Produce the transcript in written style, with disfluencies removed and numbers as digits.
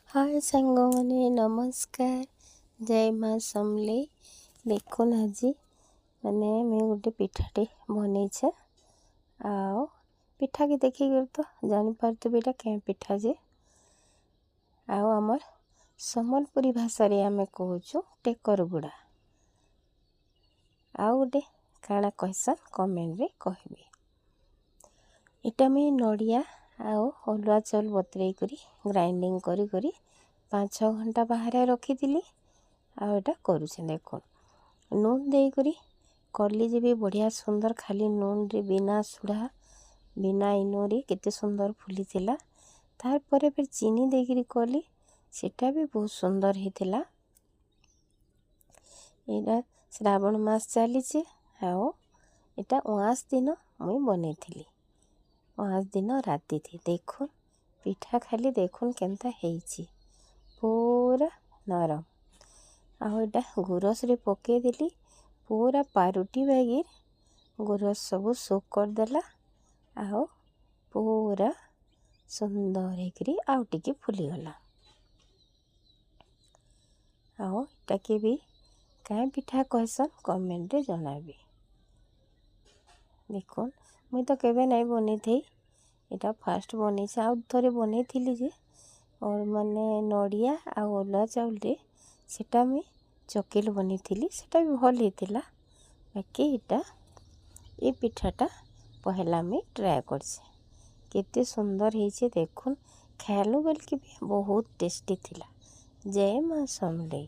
हाय सांगने नमस्कार। जय माँ समले। देखुन आज मैंने मैं गोटे पिठाटे बनईछे। आओ पिठा के देखिक तो जानीपारे यहाँ क्या पिठा जे आओ आमर सम्बलपुरी भाषा रे आमे कहूँ टेकर गुड़ा। आउ गोटे काଣା कहसन कमेंट रे कहबे। इटा मैं नड़िया आओ अरुआ चाउल बतुराई करी ग्राइंडिंग करी 5-6 घंटा बाहर रखी आटा करुचे। देख नून देकर कली जी भी बढ़िया सुंदर खाली नून रे बिना सुढ़ा बिना इनो रे केते सुंदर फुली थिला। तार परे फिर चीनी देकर कली सेटा भी बहुत सुंदर होता। यहाँ श्रावण मास चली आओ यहाँ 5 दिन मुई बनई थी। 5 दिन राति थी देखुन पिठा खाली देखुन केनता हेची पूरा नरम। आउ यहाँ गुरस रे पके देली पूरा पारुटी बैगिर गुरस सब सोक करदेला। आओ पूरा सुंदर होकरी आउ टिके फुलीगला। आओ इटाके भी क्या पिठा कहसन कमेंट रे जनाबी। देखुन मुई तो केबे नहीं बनी थी इटा फास्ट बनी आउ थोड़े बनी थी जे और माने नड़िया आउ अरुआ चाउल रे सेटा मुई चकेल बनी थी सेटा भी भल होता। बाकी इटा ये पिठाटा पहला मुई ट्राए करछे केते सुंदर होइछे देखुन खालु बेल के भी बहुत टेस्टी थिला। जय माँ समले।